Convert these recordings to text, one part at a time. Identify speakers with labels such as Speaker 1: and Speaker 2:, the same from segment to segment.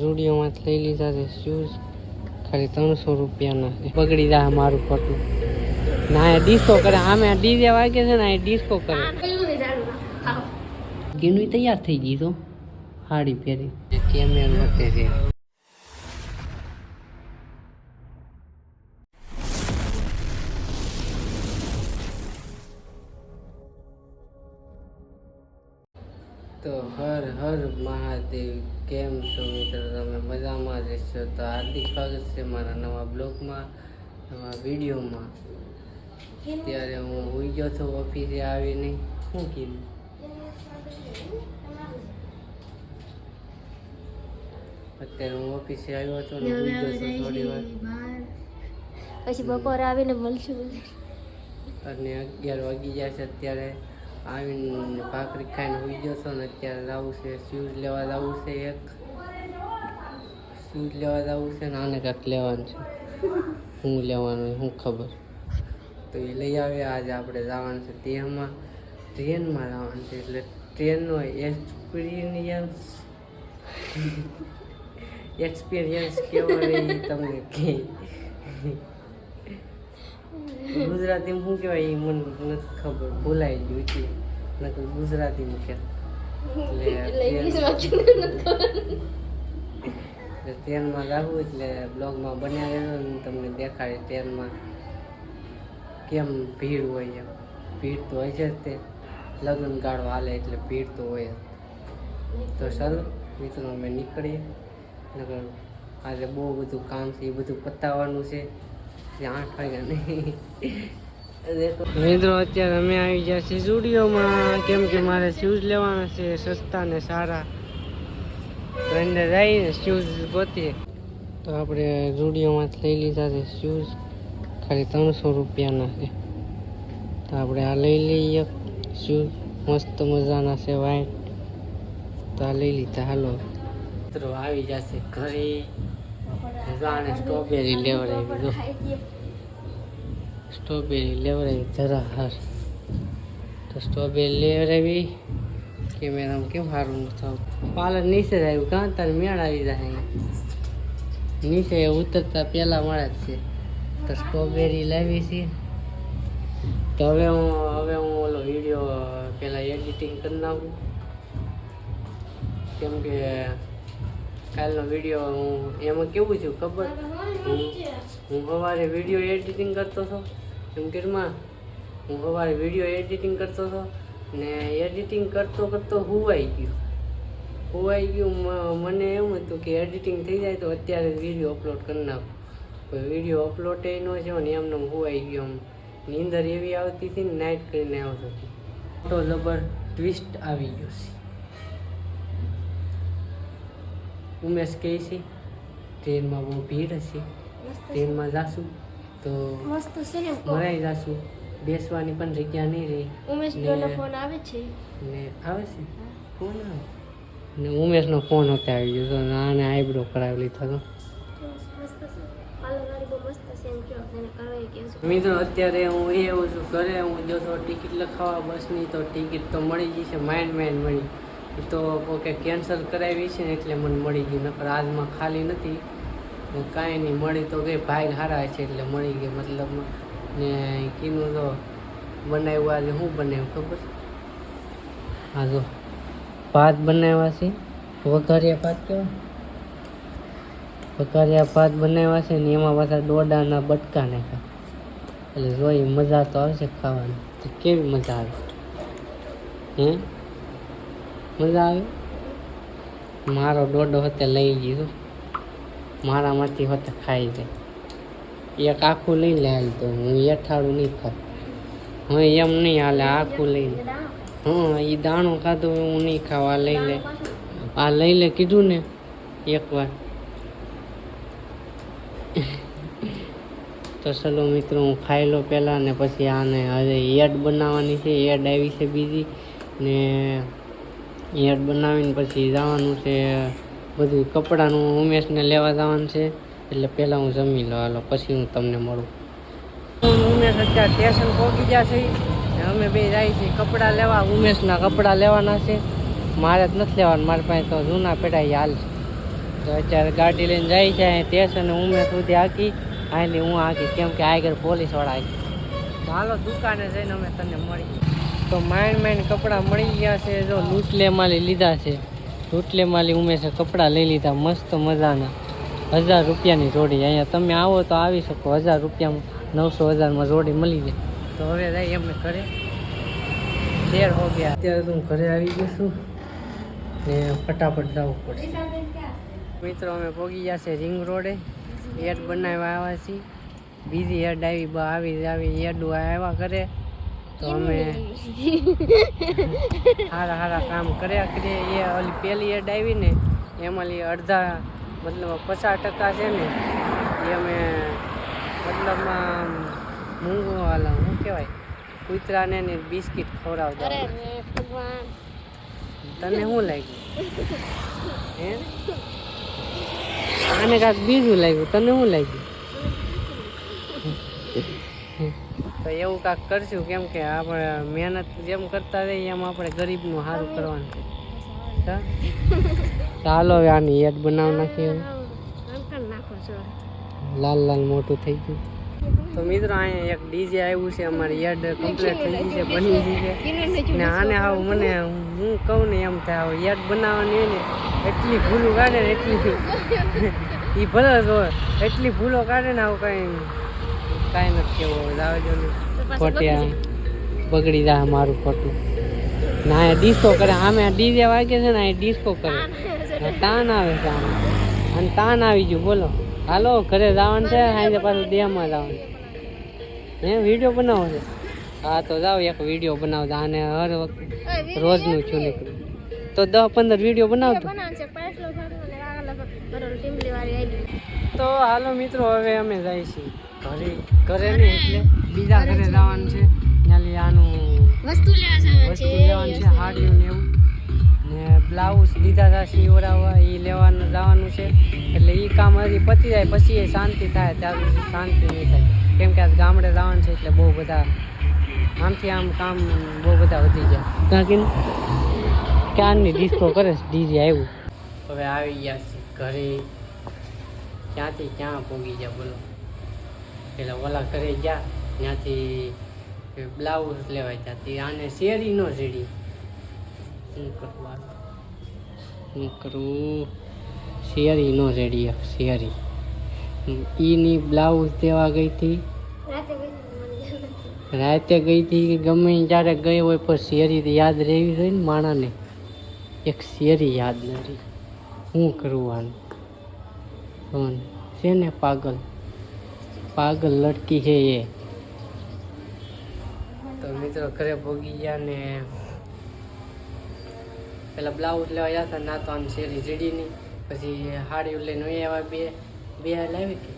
Speaker 1: સ્ટુડિયોમાં લઈ લીધા છે શૂઝ, ખાલી 300 રૂપિયાના. બગડી જાય મારું ખોટું. ના ડિસ્કો કરે, આમે ડીજે વાગે છે ને ડિસ્કો કરે. ગીનું તૈયાર થઈ ગઈ તો સાડી પહેરી કેમેર વખતે છે. તો હર હર મહાદેવ, કેમ છો મિત્રો? તમે મજામાં રહેશો તો હાર્દિક સ્વાગત છે મારા નવા બ્લોગમાં, નવા વિડીયોમાં. અત્યારે હું હોઈ ગયો છું ઓફિસે આવીને. શું કીધું? અત્યારે હું ઓફિસે આવ્યો હતો ને હોઈ ગયો છું થોડી વાર.
Speaker 2: પછી બપોરે આવીને મળશું
Speaker 1: અને 11 વાગી જાય છે અત્યારે. આવીને ભાખરી ખાઈને હોઈ ગયો છો ને અત્યારે જવું છે શૂઝ લેવા જવું છે. એક શૂઝ લેવા જવું છે ને આને કાંઈક લેવાનું છે. હું લેવાનું શું ખબર. તો એ લઈ આવે. આજે આપણે જવાનું છે ટ્રેનમાં જવાનું છે. એટલે ટ્રેનનો એક્સપિરિયન્સ કેવો રહે તમને કે ગુજરાતીમાં શું કહેવાય એ મને નથી ખબર, ભૂલાઈ ગયું છે. નકર ગુજરાતીમાં કે એટલે ટ્રેનમાં જવું એટલે બ્લોગમાં બન્યા રહેજો ને તમને દેખાડે ટ્રેનમાં કેમ ભીડ હોય. એમ ભીડ તો હોય છે જ, તે લગ્ન ગાળો હાલે એટલે ભીડ તો હોય જ. તો ચાલો મિત્રો અમે નીકળીએ. નકર આજે બહુ બધું કામ છે, એ બધું પતાવવાનું છે. 8 વાગ્યા નહીં મિત્રો. અત્યારે અમે આવી ગયા છીએ સ્ટુડિયોમાં, કેમ કે મારે શૂઝ લેવાના છે સસ્તા ને સારા. અંદર જઈને શૂઝ ગોતીએ. તો આપણે સ્ટુડિયોમાં લઈ લીધા છે શૂઝ, ખાલી 300 રૂપિયાના છે. તો આપણે આ લઈ લઈએ શૂઝ, મસ્ત મજાના છે વાઈટ. તો આ લઈ લીધા. હાલો મિત્રો આવી જશે ઘરે. જાણે સ્ટ્રોબેરી લેવડાવી, સ્ટ્રોબેરી લેવડાવી જરા હાર. તો સ્ટ્રોબેરી લેવડાવી. કેમેરામાં કેમ સારું થયું. પાર્લર નીચે જ આવ્યું. કાં તારે મેળ આવી જાય. નીચે ઉતરતા પહેલાં મળે જ છે. તો સ્ટ્રોબેરી લાવી છે. તો હવે હું ઓલો વિડીયો પહેલાં એડિટિંગ કરી નાખું, કેમ કે કાલનો વિડીયો હું એમાં કેવું છું ખબર. હું સવારે વિડીયો એડિટિંગ કરતો હતો એમ ઘરમાં. હું સવારે વિડીયો એડિટિંગ કરતો હતો ને એડિટિંગ કરતો હુવાઈ ગયું. મને એમ હતું કે એડિટિંગ થઈ જાય તો અત્યારે વિડીયો અપલોડ કરી નાખું. કોઈ વિડીયો અપલોડ ન છે ને એમને હુવાઈ ગયો. નીંદર એવી આવતી હતી ને નાઇટ કરીને આવતો હતી. તો જબર ટ્વિસ્ટ આવી ગયો છે. ઉમેશ કહે છે ટ્રેનમાં બહુ ભીડ હશે, ટ્રેનમાં જાશું તો મરાઈ જાશું, બેસવાની પણ જગ્યા નહીં રહી.
Speaker 2: ઉમેશનો ફોન આવે છે
Speaker 1: ને આવે છે ફોન આવે ને ઉમેશનો ફોન હતો આવી ગયો તો આને આઈબ્રો કરાવી લીધો હતો. મિત્રો અત્યારે હું એવું છું ઘરે. હું જો તો ટિકિટ લખાવવા બસની, તો ટિકિટ તો મળી ગઈ છે. માઇન્ડ મળી તો કે કેન્સલ કરાવી છે ને એટલે મને મળી ગઈ. નકર આજમાં ખાલી નથી કાંઈ નહીં મળી. તો કંઈ ભાઈ સારા છે એટલે મળી ગઈ. મતલબ ને કીનું તો બનાવ્યું. આજે શું બનાવ્યું ખબર? હા જો ભાત બનાવ્યા છે, વઘારિયા ભાત કેવા વઘારિયા ભાત બનાવ્યા છે ને એમાં પાછા ડોડાના બટકા નાખ્યા. એટલે જોઈ મજા તો આવશે ખાવાની. તો કેવી મજા આવે? મજા આવે. મારો ડોડો હોતે લઈ ગયો, મારામાંથી હોતે ખાઈ જાય. એક આખું લઈ લે હાલ. તો હું એઠાડું નહીં ખાઉં. હવે એમ નહીં હાલે, આખું લઈ લે. એ દાણું ખાધું હું નહીં ખાવા. આ લઈ લે કીધું ને એકવાર. તો ચલો મિત્રો હું ખાઈ લો પહેલાં ને પછી આને હવે એડ બનાવવાની છે. એડ આવી છે બીજી ને એડ બનાવીને પછી જવાનું છે બધું કપડાનું. ઉમેશને લેવા જવાનું છે એટલે પહેલાં હું જમી લો. હાલો પછી હું તમને મળું. ઉમેશ અત્યારે સ્ટેશન પહોંચી ગયા છે. અમે બે જાય છીએ કપડાં લેવા. ઉમેશના કપડાં લેવાના છે, મારે જ નથી લેવાના. મારી પાસે તો જૂના પેડા હાલ છે. તો અત્યારે ગાડી લઈને જાય છે અહીં સ્ટેશન ઉમે સુધી હાકી અહીંથી હું હાકી કેમ કે આગળ પોલીસવાળા આવી. તો હાલો દુકાને જઈને અમે તને મળીએ. તો માંડ કપડાં મળી ગયા છે. જો લૂટલે માલી લીધા છે. લૂટલે માલી ઉમેશે કપડાં લઈ લીધા મસ્ત મજાના 1000 રૂપિયાની જોડી. અહીંયા તમે આવો તો આવી શકો. 1000 રૂપિયામાં 900-1000માં જોડી મળી જાય. તો હવે જઈએ અમે ઘરે. દેર હો ગયા. અત્યારે તો હું ઘરે આવી ગયો છું ને ફટાફટ જવું પડશે. મિત્રો અમે પહોંચી ગયા છે રિંગ રોડે. એડ બનાવવા આવ્યા છીએ. બીજી એડ આવી એડું આવ્યા કરે તો અમે સારા કામ કર્યા કરીએ. એ ઓલી પહેલી એડ આવી ને એમાં અડધા મતલબ 50% છે ને એ અમે મતલબમાં મૂંગું વાલા શું કહેવાય કૂતરાને ને બિસ્કિટ ખવડાવતા. તને શું લાગ્યું હે? આને કાંઈક બીજું લાગ્યું. તને શું લાગ્યું? તો એવું કાંઈક કરશું કેમ કે આપણે મહેનત જેમ કરતા રહીએ એમ આપણે ગરીબનું સારું કરવાનું છે. ચાલો હવે આની એડ બનાવી નાખીએ. લાલ મોટું થઈ ગયું. તો મિત્રો અહીંયા એક ડીજે આવ્યું છે. અમારી એડ કમ્પ્લીટ થઈ ગઈ છે, બની ગઈ છે ને આને આવ મને હું કહું ને એમ થાય એડ બનાવવાની હોય ને એટલી ભૂલો કાઢે ને એટલી એ ભલે હોય એટલી ભૂલો કાઢે ને આવું કાંઈ નથી કેવું. આવે જો ખોટી બગડી જાય મારું ખોટું ના. એ ડિસ્કો કરે આમે ડીજે વાગે છે ને એ ડિસ્કો કરે તાન આવે છે આમે અને તાન આવી ગયું. બોલો હાલો ઘરે જવાનું છે. સાંજે પાછું દેહમાં જવાનું હે. વિડીયો બનાવો છે? હા તો જાઓ એક વિડીયો બનાવતા. આને હર વખત રોજનું છું નીકળ્યું તો 10-15 વિડીયો બનાવતો. તો હાલો મિત્રો હવે અમે જાય છીએ ઘરે નહીં એટલે બીજા ઘરે જવાનું છે. ત્યાંથી આનું વસ્તુ લેવાનું છે હાડીયું ને એવું ને બ્લાઉઝ લીધા હતા સીવડાવવા એ લેવાનું જવાનું છે. એટલે એ કામ હજી પતી જાય પછી એ શાંતિ થાય. ત્યાં શાંતિ નહીં થાય કેમ કે આજ ગામડે જવાનું છે એટલે બહુ બધા આમથી આમ કામ બહુ બધા વધી જાય. કારણ કે ક્યારની ડિસ્કો કરે છે ડીજે આવ્યું. હવે આવી ગયા છે ઘરે. ક્યાંથી ક્યાં પહોંચી ગયા બોલો. પેલા ઓલા ઘરે ગયા ત્યાંથી બ્લાઉઝ લેવાય ત્યાંથી આને શેરી નો રેડી શું કરું શેરી નો રેડી શેરી ઈની બ્લાઉઝ દેવા ગઈ હતી રાતે ગઈ હતી. ગમે જ્યારે ગઈ હોય પણ શેરી યાદ રહેવી જોઈએ ને માણાને. એક શેરી યાદ ન રહી. શું કરવાનું છે ને પાગલ લડકી છે એ. તો મિત્રો ઘરે ભોગી ગયા ને પેલા બ્લાઉઝ લેવા ગયા હતા ના તો આમ શેરી જડી નહીં. પછી હાડીઓ લઈને આવ્યા બે લાવી કે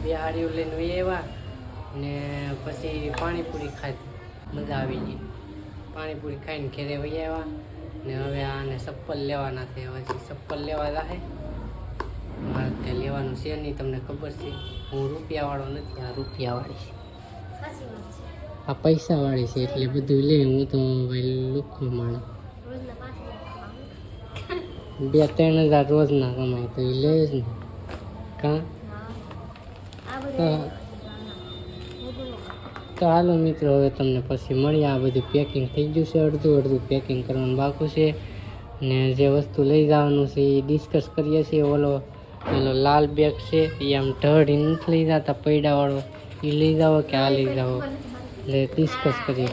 Speaker 1: બે હાડીઓ લઈને આવ્યા ને પછી પાણીપુરી ખાધી. મજા આવી ગઈ. પાણીપુરી ખાઈને ઘરે વહી આવ્યા ને હવે આને ચપ્પલ લેવાના છે. પછી ચપ્પલ લેવા જાય મારે ત્યાં લેવાનું છે નહીં. તમને ખબર છે હું રૂપિયાવાળો નથી. આ રૂપિયાવાળી છે. આ પૈસાવાળી છે એટલે બધું લે. હું તો ભાઈ લુખો માણસ 2-3 હજાર રોજના કમાય તો એ લે જ ને કાં. તો હાલો મિત્રો હવે તમને પછી મળીએ. આ બધું પેકિંગ થઈ ગયું છે. અડધું પેકિંગ કરવાનું બાકી છે ને જે વસ્તુ લઈ જવાનું છે એ ડિસ્કસ કરીએ છીએ. ઓલો લાલ બેગ છે એ આમ ઢળી નથી લઈ જતા પૈડાવાળો એ લઈ જાઓ કે આ લઈ જાઓ એટલે ડિસ્કસ કરીએ.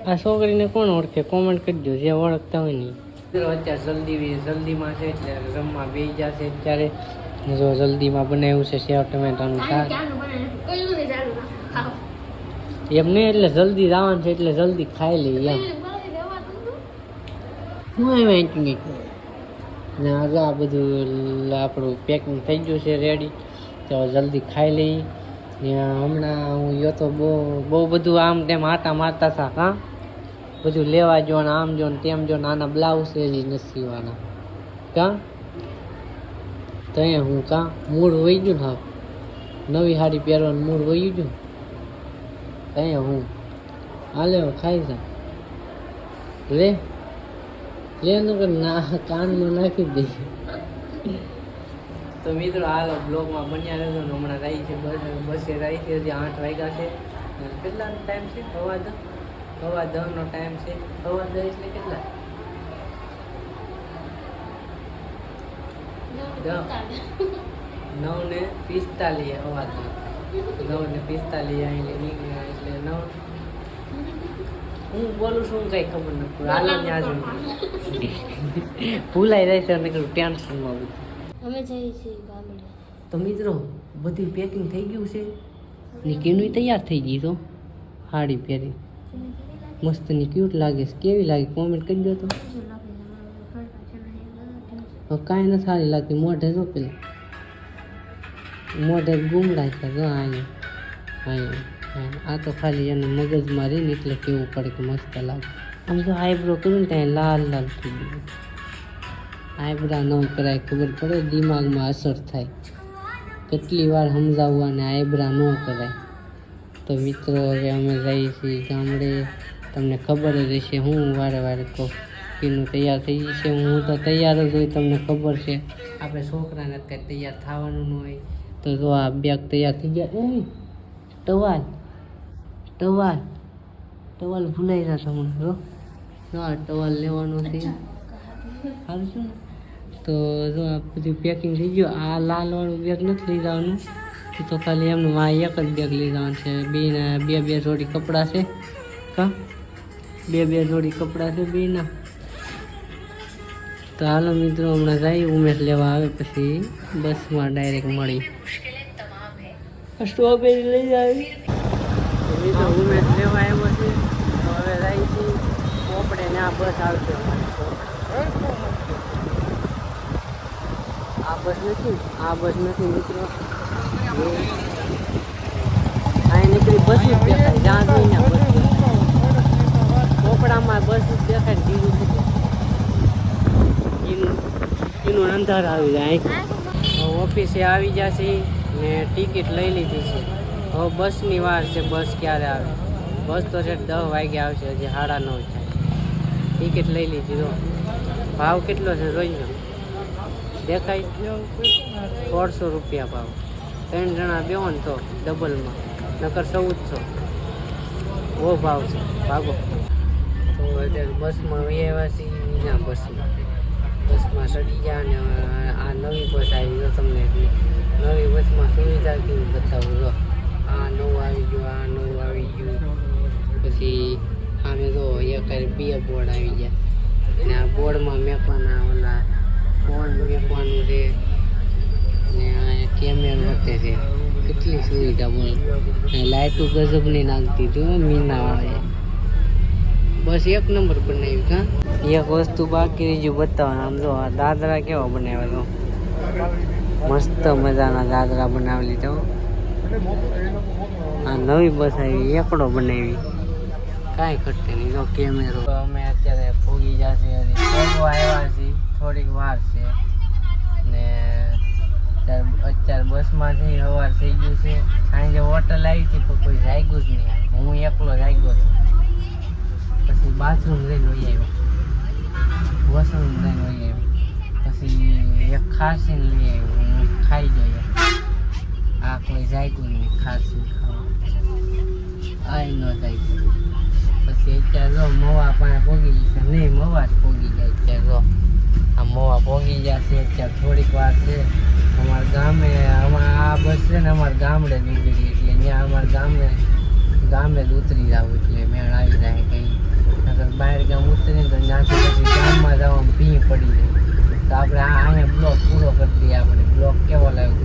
Speaker 1: આ છોકરીને કોણ ઓળખે કોમેન્ટ કરજો જે ઓળખતા હોય ને. અત્યારે જલ્દીમાં છે એટલે રમવા બેસી જશે. અત્યારે જો જલ્દીમાં બનાવ્યું છે સેવ ટમેટાનું શાક. એમ નહીં એટલે જલ્દી જવાનું છે એટલે જલ્દી ખાઈ લઈએ એમ. હું આવ્યા ને આજે આ બધું આપણું પેકિંગ થઈ ગયું છે રેડી. તો જલ્દી ખાઈ લઈએ. હમણાં હું ગયો તો બહુ બધું આમ તેમ આટા મારતા હતા. હા બધું લેવા જો ને આમ જો ને તેમ જો ને આના બ્લાઉઝ છે જ નથી સીવાના કાં. તો અહીંયા હું કાં મૂળ વહી ગયું ને હા નવી સાડી પહેરવાનું મૂળ વહી ગયું. અહીંયા હું હાલે ખાઈ જા એનું ના કાનમાં નાખી દે. તો મિત્રો હાલ બ્લોગમાં બન્યા રહેજો ને હમણાં રહી છે બસે રહી છે હજી 8 વાગ્યા છે. કેટલાનો ટાઈમ છે? 10:15 નો ટાઈમ છે. 10:15 એટલે કેટલા? 9:45 9:45 અહીં નીકળ્યા એટલે 9 હું બોલું છું કઈ ખબર નથી. હાલ ત્યાં ભૂલાઈ જાય છે અને કરું ટેન્શનમાં બધું.
Speaker 2: અમે જઈએ છીએ ગામડે.
Speaker 1: તો મિત્રો બધું પેકિંગ થઈ ગયું છે ને કેનું તૈયાર થઈ ગઈ તો સાડી પહેરી મસ્ત ની ક્યુટ લાગે છે. કેવી લાગે કોમેન્ટ કરી દો તો. કાંઈ નથી સારી લાગતી. મોઢે જો પેલા મોઢે ગુમડા છે. જો અહીંયા આ તો ખાલી એને મગજમાં રહીને એટલે કેવું પડે કે મસ્ત લાગે. આમ જો આઈબ્રો કરું ને ત્યાં લાલ લાલ થઈ ગયું. આઈબ્રા ન કરાય ખબર પડે દિમાગમાં અસર થાય. કેટલી વાર સમજાવવા ને આઈબ્રા ન કરાય. તો મિત્રો હવે અમે જઈએ છીએ ગામડે. તમને ખબર જ હશે હું વારે વારે કહું કેનું તૈયાર થઈ જશે. હું તો તૈયાર જ હોય તમને ખબર છે. આપણે છોકરાને કંઈ તૈયાર થવાનું ન હોય તો જો આ બેગ તૈયાર થઈ ગયા. ટવાલ ટવાલ ટવાલ ભૂલાઈ રહ્યા તમને. જો આ ટવાલ લેવાનો છે. સારું છે ને? તો જો આ બધું પેકિંગ થઈ ગયું. આ લાલવાળું બેગ નથી લઈ જવાનું. એ તો ખાલી એમનું આ એક જ બેગ લઈ જવાનું છે. બે જોડી કપડાં છે. કા બે જોડી કપડાં છે બેના. તો હાલો મિત્રો હમણાં જાય ઉમેશ લેવા આવે પછી બસમાં ડાયરેક્ટ મળી. સ્ટ્રોબેરી લઈ આવી મિત્રો ઉમેશ લેવા આવ્યો છે. તો હવે જાય છે પોપડે ને આ બસ આવશે. આ બસ નથી મિત્રો. અહીં નીકળી બસ જ દેખાય. જ્યાં જોઈને બસ પોપડામાં બસ જ દેખાય. એનું અંધાર આવી જાય. ઓફિસે આવી જશે ને ટિકિટ લઈ લીધી છે. હવે બસની વાર છે. બસ ક્યારે આવે? બસ તો છે 10 વાગે આવશે. હજી 9:30 થાય. ટિકિટ લઈ લીધી. તો ભાવ કેટલો છે જોઈ લો. દેખાય 150 રૂપિયા ભાવ. 3 જણા બેહો ને તો ડબલમાં નકર 1400. બહુ ભાવ છે. ભાગો. તો અત્યારે બસમાં આવ્યા છીએ. બીજા બસમાં ચડી ગયા ને આ નવી બસ આવી. જો તમને નવી બસમાં સુવિધા કેવી બતાવું. જો આ નવું આવી ગયું. પછી આમે જો એક 2 બોર્ડ આવી ગયા ને આ બોર્ડમાં મેકવાના ઓલા ફોન મેકવાનું છે ને આ કેમેરો વખતે છે. કેટલી સુવિધા બોલ. લાઇટો ગજબની નાખતી હતી મીનાવાળાએ. બસ એક નંબર બનાવી. કા એક વસ્તુ બાકી રહી ગયું બતાવવાનું. આમ જો આ દાદરા કેવા બનાવ્યા. તો મસ્ત મજાના દાદરા બનાવી લીધા. આ નવી બસ આવી એકડો બનાવી. કાંઈ ઘટે નહીં. જો કેમેરો. અમે અત્યારે ફોગી જશે. ફોગવા આવ્યા છીએ. થોડીક વાર છે ને અત્યારે બસમાંથી સવાર થઈ ગયું છે. સાંજે હોટલ આવી હતી પણ કોઈ જાગ્યું જ નહીં. હું એકલો જાગ્યો છું. પછી બાથરૂમ જઈને લઈ આવ્યો. વોશરૂમ જઈને લઈ આવ્યો. પછી એક ખાસીને લઈ આવ્યો. હું ખાઈ ગયો. આ કોઈ જાગ્યું નહીં. ખાસી ખાવા આ ન જાગ્યું. પછી અત્યારે જો મવા પાસે પોગી જશે. નહીં મવા જ પોગી જાય. અત્યારે જો આ મવા પોગી જશે. અત્યારે થોડીક વાર છે. અમારા ગામે આ બસ છે ને અમારા ગામડે જ ઉતરી. એટલે ત્યાં અમારા ગામે જ ઉતરી જાવ એટલે મેળ આવી જાય. કંઈ નકર બહાર ગામ ઉતરીને તો ત્યાંથી પછી ગામમાં જવામાં ભી પડી જાય. તો આપણે અહીંયા બ્લોક પૂરો કરી દઈએ. આપણે બ્લોક કેવો લાગ્યો